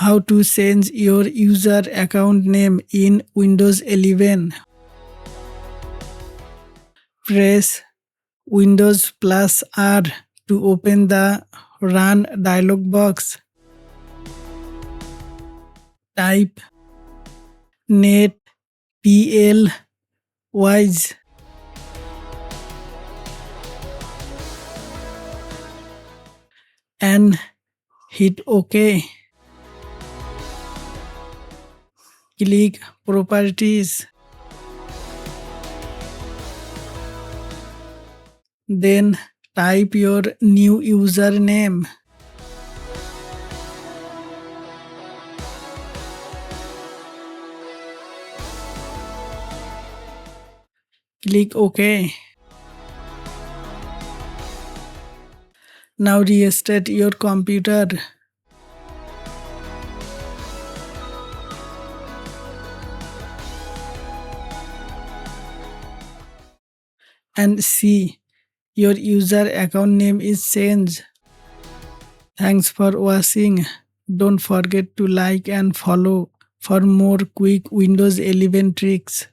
How to change your user account name in Windows 11. Press Windows plus R to open the Run dialog box. Type netplwiz and hit OK. Click Properties. Then type your new username. Click OK. Now restart your computer. And see your user account name is changed. Thanks for watching. Don't forget to like and follow for more quick Windows 11 tricks.